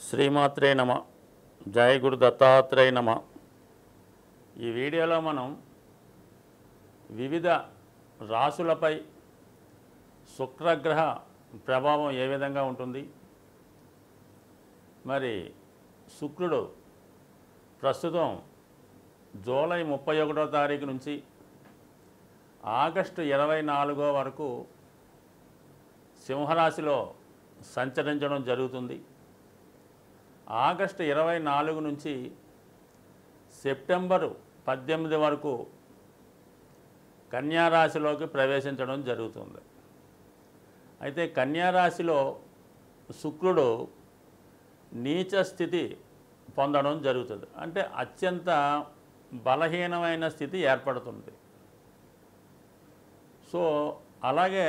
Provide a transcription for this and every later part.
శ్రీమాత్రే నమ. జయ గురు దత్తాత్రేయ నమ. ఈ వీడియోలో మనం వివిధ రాశులపై శుక్రగ్రహ ప్రభావం ఏ విధంగా ఉంటుంది, మరి శుక్రుడు ప్రస్తుతం జూలై 31వ తారీఖు నుంచి ఆగస్టు 24 వరకు సింహరాశిలో సంచరించడం జరుగుతుంది. ఆగస్టు 24 నుంచి సెప్టెంబరు 18 వరకు కన్యారాశిలోకి ప్రవేశించడం జరుగుతుంది. అయితే కన్యారాశిలో శుక్రుడు నీచ స్థితి పొందడం జరుగుతుంది. అంటే అత్యంత బలహీనమైన స్థితి ఏర్పడుతుంది. సో అలాగే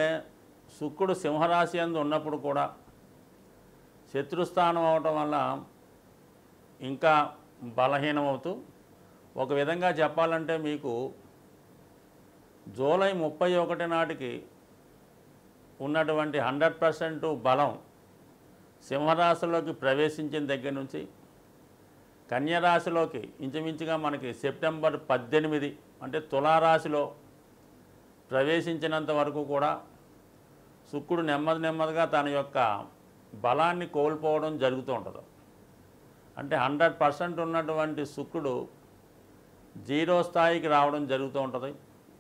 శుక్రుడు సింహరాశి యందు ఉన్నప్పుడు కూడా శత్రుస్థానం అవటం వల్ల ఇంకా బలహీనమవుతూ, ఒక విధంగా చెప్పాలంటే మీకు జూలై 31 నాటికి ఉన్నటువంటి 100% బలం సింహరాశిలోకి ప్రవేశించిన దగ్గర నుంచి కన్యరాశిలోకి ఇంచుమించుగా మనకి సెప్టెంబర్ 18 అంటే తులారాశిలో ప్రవేశించినంత వరకు కూడా శుక్రుడు నెమ్మదిగా తన యొక్క బలాన్ని కోల్పోవడం జరుగుతూ ఉంటుంది. అంటే 100% ఉన్నటువంటి శుక్రుడు 0 స్థాయికి రావడం జరుగుతూ ఉంటుంది.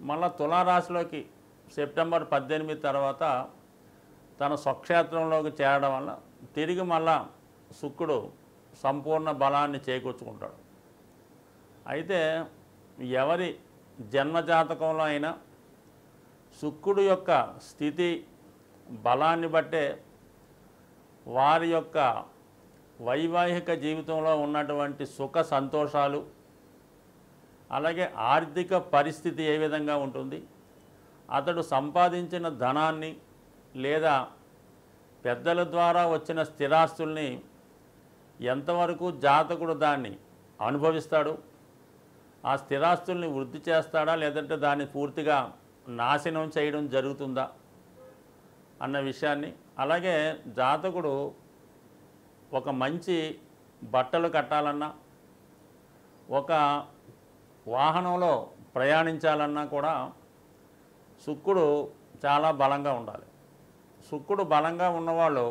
మళ్ళీ తులారాశిలోకి సెప్టెంబర్ 18 తర్వాత తన స్వక్షేత్రంలోకి చేరడం వల్ల తిరిగి మళ్ళా శుక్రుడు సంపూర్ణ బలాన్ని చేకూర్చుకుంటాడు. అయితే ఎవరి జన్మజాతకంలో అయినా శుక్రుడు యొక్క స్థితి బలాన్ని బట్టే వారి యొక్క వైవాహిక జీవితంలో ఉన్నటువంటి సుఖ సంతోషాలు, అలాగే ఆర్థిక పరిస్థితి ఏ విధంగా ఉంటుంది, అతడు సంపాదించిన ధనాన్ని లేదా పెద్దల ద్వారా వచ్చిన స్థిరాస్తుల్ని ఎంతవరకు జాతకుడు దాన్ని అనుభవిస్తాడు, ఆ స్థిరాస్తుల్ని వృద్ధి చేస్తాడా లేదంటే దాన్ని పూర్తిగా నాశనం చేయడం జరుగుతుందా అన్న విషయాన్ని, అలాగే జాతకుడు ఒక మంచి బట్టలు కట్టాలన్నా, ఒక వాహనంలో ప్రయాణించాలన్నా కూడా శుక్రుడు చాలా బలంగా ఉండాలి. శుక్రుడు బలంగా ఉన్నవాళ్ళు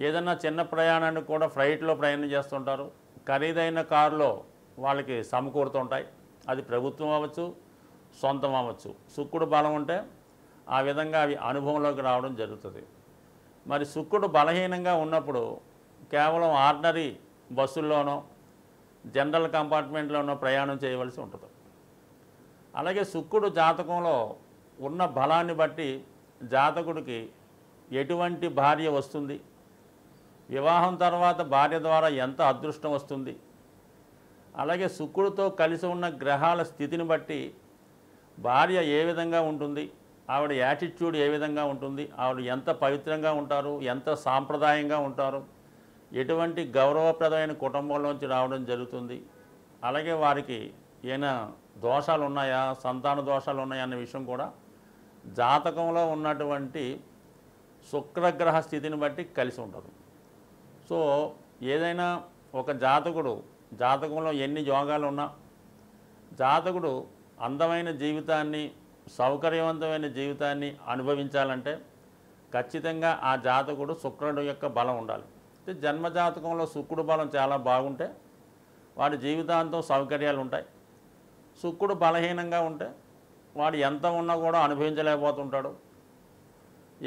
ఏదన్నా చిన్న ప్రయాణానికి కూడా ఫ్లైట్లో ప్రయాణం చేస్తుంటారు. ఖరీదైన కారులో వాళ్ళకి సమకూరుతుంటాయి. అది ప్రభుత్వం అవ్వచ్చు, సొంతం అవ్వచ్చు. శుక్రుడు బలం ఉంటే ఆ విధంగా అవి అనుభవంలోకి రావడం జరుగుతుంది. మరి శుక్రుడు బలహీనంగా ఉన్నప్పుడు కేవలం ఆర్డినరీ బస్సుల్లోనో జనరల్ కంపార్ట్మెంట్లోనో ప్రయాణం చేయవలసి ఉంటుంది. అలాగే శుక్రుడు జాతకంలో ఉన్న బలాన్ని బట్టి జాతకుడికి ఎటువంటి భార్య వస్తుంది, వివాహం తర్వాత భార్య ద్వారా ఎంత అదృష్టం వస్తుంది, అలాగే శుక్రుడితో కలిసి ఉన్న గ్రహాల స్థితిని బట్టి భార్య ఏ విధంగా ఉంటుంది, ఆవిడ యాటిట్యూడ్ ఏ విధంగా ఉంటుంది, ఆవిడ ఎంత పవిత్రంగా ఉంటారు, ఎంత సాంప్రదాయంగా ఉంటారు, ఎటువంటి గౌరవప్రదమైన కుటుంబంలోంచి రావడం జరుగుతుంది, అలాగే వారికి ఏమైనా దోషాలు ఉన్నాయా, సంతాన దోషాలు ఉన్నాయా అన్న విషయం కూడా జాతకంలో ఉన్నటువంటి శుక్రగ్రహ స్థితిని బట్టి కలిసి ఉంటుంది. సో ఏదైనా ఒక జాతకంలో ఎన్ని యోగాలు ఉన్నా జాతకుడు అందమైన జీవితాన్ని, సౌకర్యవంతమైన జీవితాన్ని అనుభవించాలంటే ఖచ్చితంగా ఆ జాతకుడు శుక్రుడు యొక్క బలం ఉండాలి. అంటే జన్మజాతకంలో శుక్రుడు బలం చాలా బాగుంటే వాడి జీవితాంతం సౌకర్యాలు ఉంటాయి. శుక్రుడు బలహీనంగా ఉంటే వాడు ఎంత ఉన్నా కూడా అనుభవించలేకపోతుంటాడు.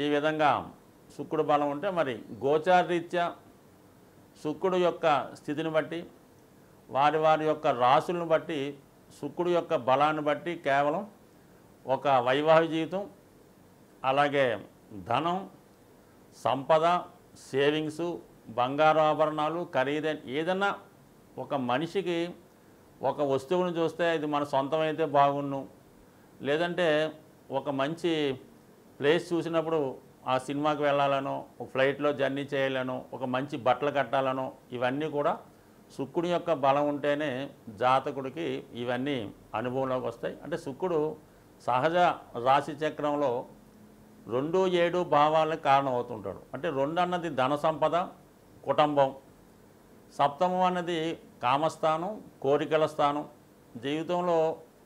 ఈ విధంగా శుక్రుడు బలం ఉంటే మరి గోచారరీత్యా శుక్రుడు యొక్క స్థితిని బట్టి వారి యొక్క రాశులను బట్టి శుక్రుడు యొక్క బలాన్ని బట్టి కేవలం ఒక వైవాహిక జీవితం, అలాగే ధనం, సంపద, సేవింగ్సు, బంగారు ఆభరణాలు, ఖరీదైన ఏదన్నా ఒక మనిషికి ఒక వస్తువును చూస్తే ఇది మన సొంతమైతే బాగున్ను, లేదంటే ఒక మంచి ప్లేస్ చూసినప్పుడు ఆ సినిమాకి వెళ్ళాలనో, ఒక ఫ్లైట్లో జర్నీ చేయాలనో, ఒక మంచి బట్టలు కట్టాలనో, ఇవన్నీ కూడా శుక్రుడి యొక్క బలం ఉంటేనే జాతకుడికి ఇవన్నీ అనుభవంలోకి వస్తాయి. అంటే శుక్రుడు సహజ రాశి చక్రంలో 2, 7 భావాలకు కారణం అవుతుంటాడు. అంటే 2 అన్నది ధన సంపద, కుటుంబం, సప్తమం అన్నది కామస్థానం, కోరికల స్థానం. జీవితంలో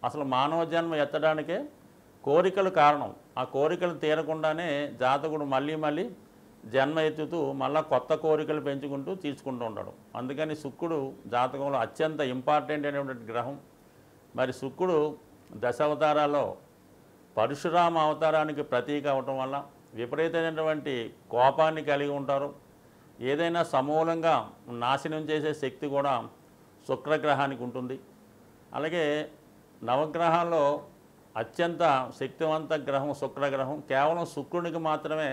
అసలు మానవ జన్మ ఎత్తడానికే కోరికలు కారణం. ఆ కోరికలు తీరకుండానే జాతకుడు మళ్ళీ మళ్ళీ జన్మ ఎత్తుతూ మళ్ళీ కొత్త కోరికలు పెంచుకుంటూ తీర్చుకుంటూ ఉంటాడు. అందుకని శుక్రుడు జాతకంలో అత్యంత ఇంపార్టెంట్ అయినటువంటి గ్రహం. మరి శుక్రుడు దశావతారాల్లో పరశురామ అవతారానికి ప్రతీక అవటం వల్ల విపరీతమైనటువంటి కోపాన్ని కలిగి ఉంటారు. ఏదైనా సమూలంగా నాశనం చేసే శక్తి కూడా శుక్రగ్రహానికి ఉంటుంది. అలాగే నవగ్రహాల్లో అత్యంత శక్తివంత గ్రహం శుక్రగ్రహం. కేవలం శుక్రునికి మాత్రమే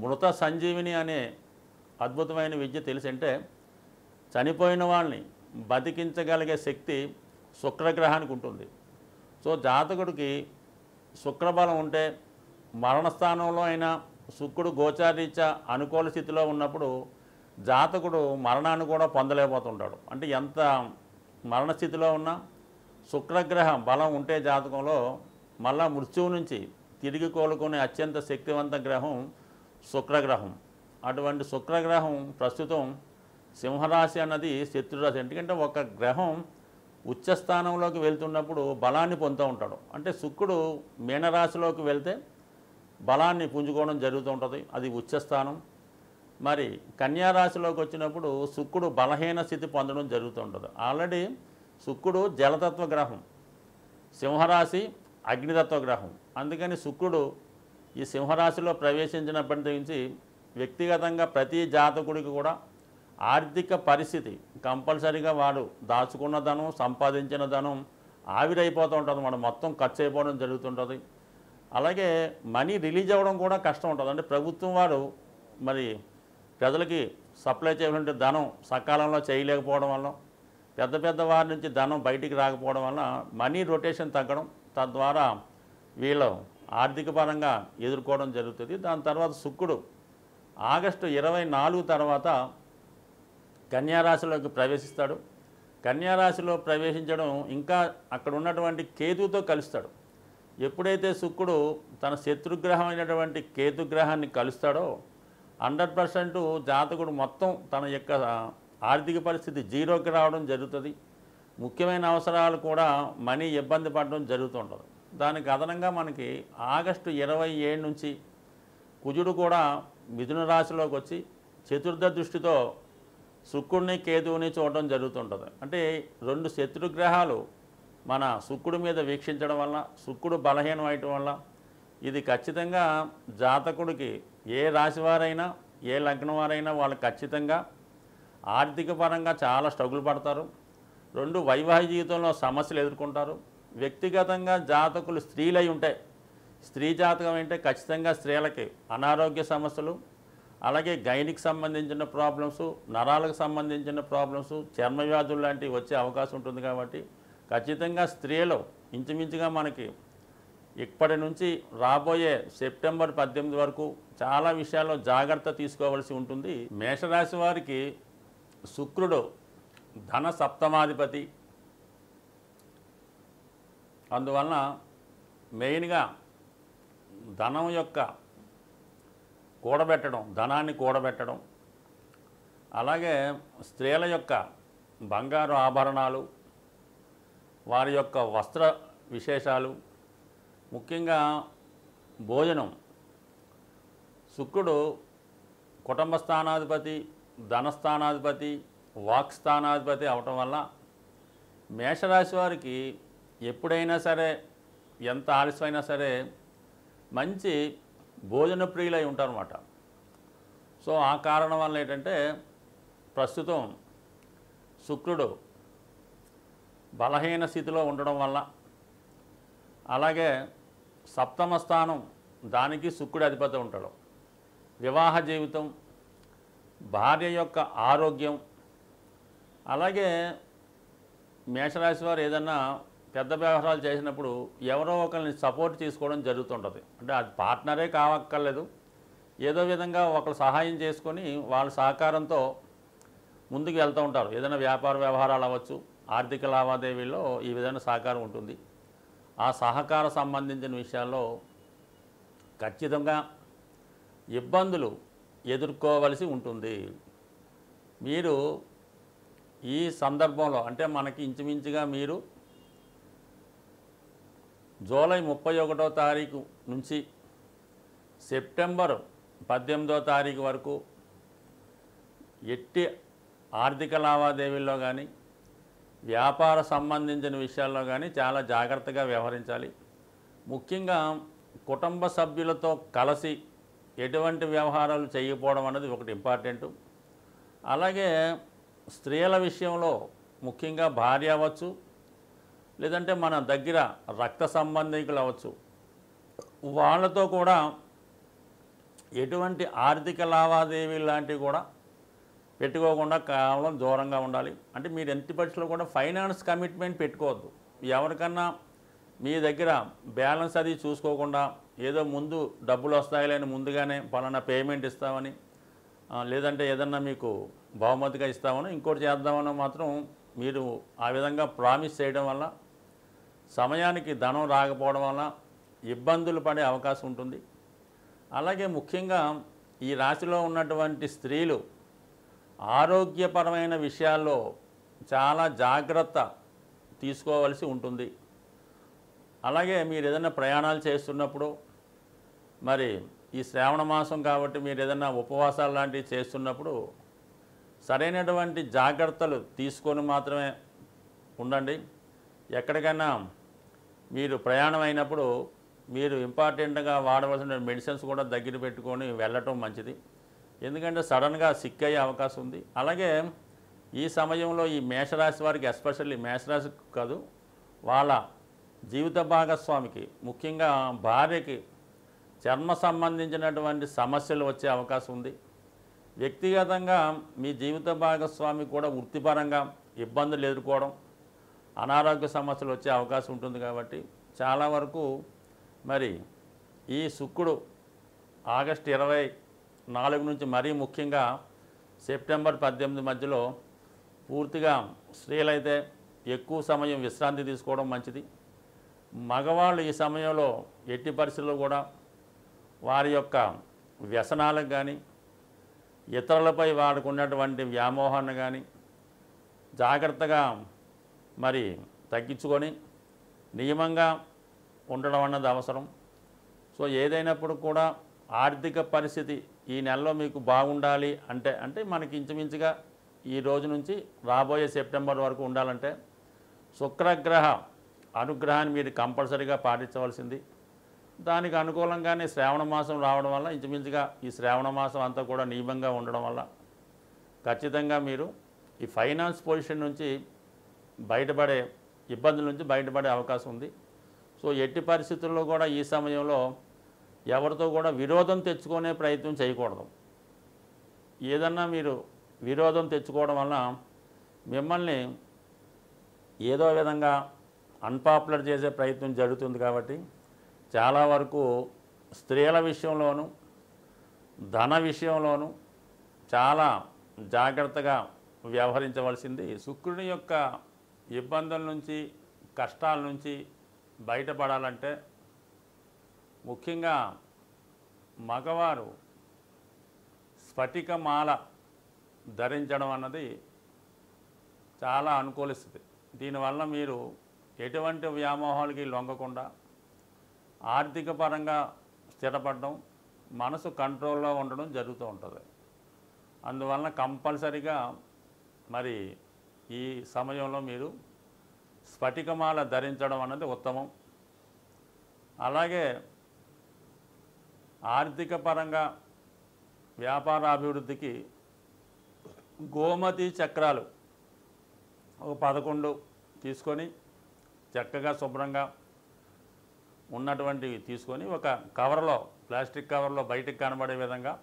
మృత సంజీవిని అనే అద్భుతమైన విద్య తెలిసింటే చనిపోయిన వాళ్ళని బతికించగలిగే శక్తి శుక్రగ్రహానికి ఉంటుంది. సో జాతకుడికి శుక్రబలం ఉంటే మరణస్థానంలో అయినా శుక్రుడు గోచారీత్యా అనుకూల స్థితిలో ఉన్నప్పుడు జాతకుడు మరణాన్ని కూడా పొందలేకపోతుంటాడు. అంటే ఎంత మరణస్థితిలో ఉన్నా శుక్రగ్రహ బలం ఉంటే జాతకంలో మళ్ళా మృత్యువు నుంచి తిరిగి కోలుకునే అత్యంత శక్తివంత గ్రహం శుక్రగ్రహం. అటువంటి శుక్రగ్రహం ప్రస్తుతం సింహరాశి అన్నది శత్రురాశి. ఎందుకంటే ఒక గ్రహం ఉచ్చస్థానంలోకి వెళ్తున్నప్పుడు బలాన్ని పొందుతూ ఉంటాడు. అంటే శుక్రుడు మీనరాశిలోకి వెళ్తే బలాన్ని పుంజుకోవడం జరుగుతూ ఉంటుంది, అది ఉచ్చస్థానం. మరి కన్యారాశిలోకి వచ్చినప్పుడు శుక్రుడు బలహీన స్థితి పొందడం జరుగుతూ ఉంటుంది. ఆల్రెడీ శుక్రుడు జలతత్వ గ్రహం, సింహరాశి అగ్నితత్వ గ్రహం. అందుకని శుక్రుడు ఈ సింహరాశిలో ప్రవేశించినప్పటి నుంచి వ్యక్తిగతంగా ప్రతి జాతకుడికి కూడా ఆర్థిక పరిస్థితి కంపల్సరీగా వాడు దాచుకున్న ధనం, సంపాదించిన ధనం ఆవిరైపోతూ ఉంటుంది, మనం మొత్తం ఖర్చు అయిపోవడం జరుగుతుంటుంది. అలాగే మనీ రిలీజ్ అవ్వడం కూడా కష్టం ఉంటుంది. అంటే ప్రభుత్వం వారు మరి ప్రజలకి సప్లై చేయవలసిన ధనం సకాలంలో చేయలేకపోవడం వల్ల, పెద్ద పెద్ద వారి నుంచి ధనం బయటికి రాకపోవడం వల్ల మనీ రొటేషన్ తగ్గడం, తద్వారా వీళ్ళు ఆర్థిక పరంగా ఎదుర్కోవడం జరుగుతుంది. దాని తర్వాత శుక్రుడు ఆగస్టు 24 తర్వాత కన్యారాశిలోకి ప్రవేశిస్తాడు. కన్యారాశిలో ప్రవేశించడం ఇంకా అక్కడ ఉన్నటువంటి కేతుతో కలుస్తాడు. ఎప్పుడైతే శుక్రుడు తన శత్రుగ్రహం అయినటువంటి కేతుగ్రహాన్ని కలుస్తాడో 100% జాతకుడు మొత్తం తన యొక్క ఆర్థిక పరిస్థితి జీరోకి రావడం జరుగుతుంది. ముఖ్యమైన అవసరాలు కూడా మనీ ఇబ్బంది పడడం జరుగుతుంటుంది. దానికి అదనంగా మనకి ఆగస్టు 27 నుంచి కుజుడు కూడా మిథున రాశిలోకి వచ్చి చతుర్థ దృష్టితో శుక్రుడిని కేతువుని చూడడం జరుగుతుంటుంది. అంటే రెండు శత్రుగ్రహాలు మన శుక్రుడి మీద వీక్షించడం వల్ల, శుక్రుడు బలహీనం అవటం వల్ల ఇది ఖచ్చితంగా జాతకుడికి ఏ రాశి వారైనా ఏ లగ్నం వారైనా వాళ్ళు ఖచ్చితంగా ఆర్థిక పరంగా చాలా స్ట్రగుల్ పడతారు. రెండు వైవాహిక జీవితంలో సమస్యలు ఎదుర్కొంటారు. వ్యక్తిగతంగా జాతకులు స్త్రీలై ఉంటే, స్త్రీ జాతకం అంటే ఖచ్చితంగా స్త్రీలకి అనారోగ్య సమస్యలు, అలాగే గైనికి సంబంధించిన ప్రాబ్లమ్స్, నరాలకు సంబంధించిన ప్రాబ్లమ్స్, చర్మ వ్యాధులు లాంటివి వచ్చే అవకాశం ఉంటుంది. కాబట్టి ఖచ్చితంగా స్త్రీలు ఇంచుమించుగా మనకి ఇప్పటి నుంచి రాబోయే సెప్టెంబర్ 18 వరకు చాలా విషయాల్లో జాగ్రత్త తీసుకోవాల్సి ఉంటుంది. మేషరాశి వారికి శుక్రుడు ధన సప్తమాధిపతి. అందువలన మెయిన్గా ధనం యొక్క కూడబెట్టడం, ధనాన్ని కూడబెట్టడం, అలాగే స్త్రీల యొక్క బంగారు ఆభరణాలు, వారి యొక్క వస్త్ర విశేషాలు, ముఖ్యంగా భోజనం. శుక్రుడు కుటుంబ స్థానాధిపతి, ధనస్థానాధిపతి, వాక్ స్థానాధిపతి అవటం వల్ల మేషరాశి వారికి ఎప్పుడైనా సరే, ఎంత ఆలస్యమైనా సరే మంచి భోజన ప్రియులై ఉంటారన్నమాట. సో ఆ కారణం వల్ల ఏంటంటే ప్రస్తుతం శుక్రుడు బలహీన స్థితిలో ఉండడం వల్ల, అలాగే సప్తమ స్థానం దానికి శుక్రుడు అధిపతి ఉంటాడు. వివాహ జీవితం, భార్య యొక్క ఆరోగ్యం, అలాగే మేషరాశి వారు ఏదన్నా పెద్ద వ్యవహారాలు చేసినప్పుడు ఎవరో ఒకరిని సపోర్ట్ తీసుకోవడం జరుగుతుంటుంది. అంటే అది పార్ట్నరే కావక్కర్లేదు, ఏదో విధంగా ఒకరు సహాయం చేసుకొని వాళ్ళ సహకారంతో ముందుకు వెళ్తూ ఉంటారు. ఏదైనా వ్యాపార వ్యవహారాలు అవ్వచ్చు, ఆర్థిక లావాదేవీల్లో ఈ విధమైన సహకారం ఉంటుంది. ఆ సహకార సంబంధించిన విషయాల్లో ఖచ్చితంగా ఇబ్బందులు ఎదుర్కోవలసి ఉంటుంది. మీరు ఈ సందర్భంలో అంటే మనకి ఇంచుమించుగా మీరు జూలై 31వ తారీఖు నుంచి సెప్టెంబర్ 18వ తారీఖు వరకు ఎట్టి ఆర్థిక లావాదేవీల్లో కానీ వ్యాపార సంబంధించిన విషయాల్లో కానీ చాలా జాగ్రత్తగా వ్యవహరించాలి. ముఖ్యంగా కుటుంబ సభ్యులతో కలిసి ఎటువంటి వ్యవహారాలు చేయకపోవడం అనేది ఒకటి ఇంపార్టెంటు. అలాగే స్త్రీల విషయంలో ముఖ్యంగా భార్య అవ్వచ్చు, లేదంటే మన దగ్గర రక్త సంబంధికులు అవ్వచ్చు, వాళ్ళతో కూడా ఎటువంటి ఆర్థిక లావాదేవీలు లాంటివి కూడా పెట్టుకోకుండా కేవలం దూరంగా ఉండాలి. అంటే మీరు ఎట్టి పరిస్థితుల్లో కూడా ఫైనాన్స్ కమిట్మెంట్ పెట్టుకోవద్దు. ఎవరికన్నా మీ దగ్గర బ్యాలెన్స్ అది చూసుకోకుండా ఏదో ముందు డబ్బులు వస్తాయిలేని ముందుగానే పలానా పేమెంట్ ఇస్తామని, లేదంటే ఏదన్నా మీకు బహుమతిగా ఇస్తామని ఇంకోటి చేద్దామని మాత్రం మీరు ఆ విధంగా ప్రామిస్ చేయడం వల్ల సమయానికి ధనం రాకపోవడం వల్ల ఇబ్బందులు పడే అవకాశం ఉంటుంది. అలాగే ముఖ్యంగా ఈ రాశిలో ఉన్నటువంటి స్త్రీలు ఆరోగ్యపరమైన విషయాల్లో చాలా జాగ్రత్త తీసుకోవాల్సి ఉంటుంది. అలాగే మీరు ఏదైనా ప్రయాణాలు చేస్తున్నప్పుడు, మరి ఈ శ్రావణ మాసం కాబట్టి మీరు ఏదైనా ఉపవాసాలు లాంటివి చేస్తున్నప్పుడు సరైనటువంటి జాగ్రత్తలు తీసుకొని మాత్రమే ఉండండి. ఎక్కడికైనా మీరు ప్రయాణం అయినప్పుడు మీరు ఇంపార్టెంట్గా వాడవలసిన మెడిసిన్స్ కూడా దగ్గర పెట్టుకొని వెళ్ళటం మంచిది. ఎందుకంటే సడన్గా సిక్ అయ్యే అవకాశం ఉంది. అలాగే ఈ సమయంలో ఈ మేషరాశి వారికి, ఎస్పెషల్లీ మేషరాశి కాదు, వాళ్ళ జీవిత భాగస్వామికి ముఖ్యంగా భార్యకి చర్మ సంబంధించినటువంటి సమస్యలు వచ్చే అవకాశం ఉంది. వ్యక్తిగతంగా మీ జీవిత భాగస్వామి కూడా వృత్తిపరంగా ఇబ్బందులు ఎదుర్కోవడం, అనారోగ్య సమస్యలు వచ్చే అవకాశం ఉంటుంది. కాబట్టి చాలా వరకు మరి ఈ శుక్రుడు ఆగస్టు 24 నుంచి మరీ ముఖ్యంగా సెప్టెంబర్ 18 మధ్యలో పూర్తిగా స్త్రీలైతే ఎక్కువ సమయం విశ్రాంతి తీసుకోవడం మంచిది. మగవాళ్ళు ఈ సమయంలో ఎట్టి పరిస్థితుల్లో కూడా వారి యొక్క వ్యసనాలకు కానీ ఇతరులపై వారికి ఉన్నటువంటి వ్యామోహాన్ని కానీ జాగ్రత్తగా మరి తగ్గించుకొని నియమంగా ఉండడం అన్నది అవసరం. సో ఏదైనప్పుడు కూడా ఆర్థిక పరిస్థితి ఈ నెలలో మీకు బాగుండాలి అంటే మనకి ఇంచుమించుగా ఈ రోజు నుంచి రాబోయే సెప్టెంబర్ వరకు ఉండాలంటే శుక్రగ్రహ అనుగ్రహాన్ని మీరు కంపల్సరీగా పాటించవలసింది. దానికి అనుకూలంగానే శ్రావణ మాసం రావడం వల్ల ఇంచుమించుగా ఈ శ్రావణ మాసం అంతా కూడా నియమంగా ఉండడం వల్ల ఖచ్చితంగా మీరు ఈ ఫైనాన్స్ పొజిషన్ నుంచి బయటపడే ఇబ్బందుల నుంచి బయటపడే అవకాశం ఉంది. సో ఎట్టి పరిస్థితుల్లో కూడా ఈ సమయంలో ఎవరితో కూడా విరోధం తెచ్చుకునే ప్రయత్నం చేయకూడదు. ఏదన్నా మీరు విరోధం తెచ్చుకోవడం వల్ల మిమ్మల్ని ఏదో విధంగా అన్పాపులర్ చేసే ప్రయత్నం జరుగుతుంది. కాబట్టి చాలా వరకు స్త్రీల విషయంలోనూ ధన విషయంలోనూ చాలా జాగ్రత్తగా వ్యవహరించవలసింది. శుక్రుని యొక్క ఇబ్బందుల నుంచి, కష్టాల నుంచి బయటపడాలంటే ముఖ్యంగా మగవారు స్ఫటికమాల ధరించడం అన్నది చాలా అనుకూలిస్తుంది. దీనివల్ల మీరు ఎటువంటి వ్యామోహాలకి లొంగకుండా ఆర్థిక పరంగా స్థిరపడడం, మనసు కంట్రోల్లో ఉండడం జరుగుతూ ఉంటుంది. అందువలన కంపల్సరిగా మరి ఈ సమయంలో మీరు స్ఫటికమాల ధరించడం అన్నది ఉత్తమం. అలాగే ఆర్థిక పరంగా వ్యాపార అభివృద్ధికి గోమతి చక్రాలు ఒక 11 తీసుకొని చక్కగా శుభ్రంగా ఉన్నటువంటివి తీసుకొని ఒక కవర్లో, ప్లాస్టిక్ కవర్లో బయటకు కనబడే విధంగా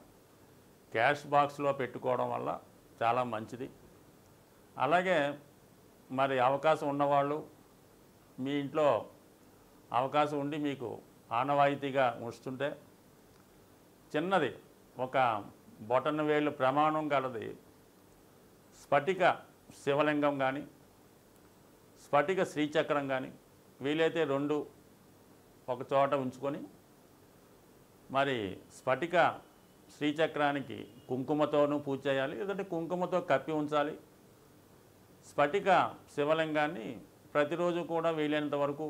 క్యాష్ బాక్స్లో పెట్టుకోవడం వల్ల చాలా మంచిది. అలాగే మరి అవకాశం ఉన్నవాళ్ళు మీ ఇంట్లో అవకాశం ఉండి మీకు ఆనవాయితీగా ఉంచుతుంటే చిన్నది ఒక బొటన వేలు ప్రమాణం గలది స్ఫటిక శివలింగం కానీ స్ఫటిక శ్రీచక్రం కానీ వీలైతే 2 ఒక చోట ఉంచుకొని మరి స్ఫటిక శ్రీచక్రానికి కుంకుమతోనూ పూజ చేయాలి, లేదంటే కుంకుమతో కప్పి ఉంచాలి. స్ఫటిక శివలింగాన్ని ప్రతిరోజు కూడా వీలైనంత వరకు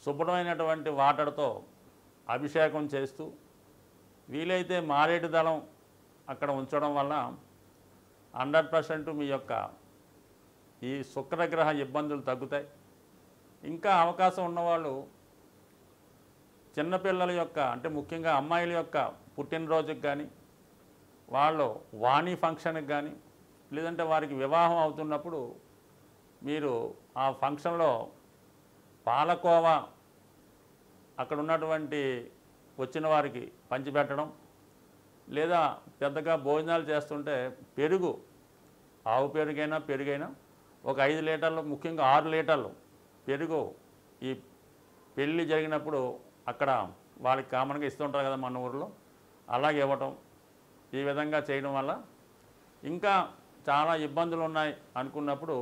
శుభ్రమైనటువంటి వాటర్తో అభిషేకం చేస్తూ వీలైతే మారేడు దళం అక్కడ ఉంచడం వల్ల 100% మీ యొక్క ఈ శుక్రగ్రహ ఇబ్బందులు తగ్గుతాయి. ఇంకా అవకాశం ఉన్నవాళ్ళు చిన్నపిల్లల యొక్క అంటే ముఖ్యంగా అమ్మాయిల యొక్క పుట్టినరోజుకి కానీ వాళ్ళు వాణి ఫంక్షన్కి కానీ లేదంటే వారికి వివాహం అవుతున్నప్పుడు మీరు ఆ ఫంక్షన్లో పాలకోవా అక్కడ ఉన్నటువంటి వచ్చిన వారికి పంచిపెట్టడం, లేదా పెద్దగా భోజనాలు చేస్తుంటే పెరుగు, ఆవు పెరుగైనా ఒక 5 లీటర్లు, ముఖ్యంగా 6 లీటర్లు పెరుగు ఈ పెళ్ళి జరిగినప్పుడు అక్కడ వాళ్ళకి కామన్గా ఇస్తుంటారు కదా మన ఊరిలో, అలాగే ఇవ్వటం. ఈ విధంగా చేయడం వల్ల ఇంకా చాలా ఇబ్బందులు ఉన్నాయి అనుకున్నప్పుడు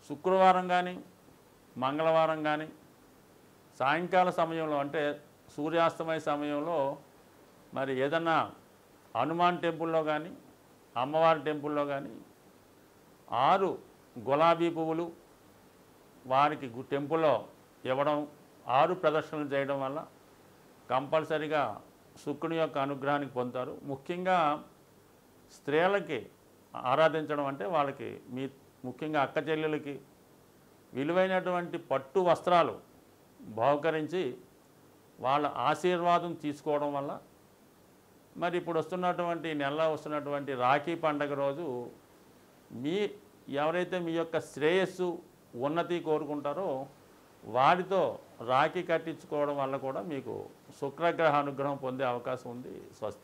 శుక్రవారం కానీ మంగళవారం కానీ సాయంకాల సమయంలో అంటే సూర్యాస్తమయ సమయంలో మరి ఏదన్నా హనుమాన్ టెంపుల్లో కానీ అమ్మవారి టెంపుల్లో కానీ 6 గులాబీ పువ్వులు వారికి టెంపుల్లో ఇవ్వడం, 6 ప్రదర్శనలు చేయడం వల్ల కంపల్సరిగా శుక్రుని యొక్క అనుగ్రహానికి పొందుతారు. ముఖ్యంగా స్త్రీలకి ఆరాధించడం అంటే వాళ్ళకి ముఖ్యంగా అక్క చెల్లెలకి విలువైనటువంటి పట్టు వస్త్రాలు బహుకరించి వాళ్ళ ఆశీర్వాదం తీసుకోవడం వల్ల మరి ఇప్పుడు వస్తున్నటువంటి నెలలో వస్తున్నటువంటి రాఖీ పండగ రోజు ఎవరైతే మీ యొక్క శ్రేయస్సు ఉన్నతి కోరుకుంటారో వారితో రాఖీ కట్టించుకోవడం వల్ల కూడా మీకు శుక్రగ్రహ అనుగ్రహం పొందే అవకాశం ఉంది. స్వస్తి.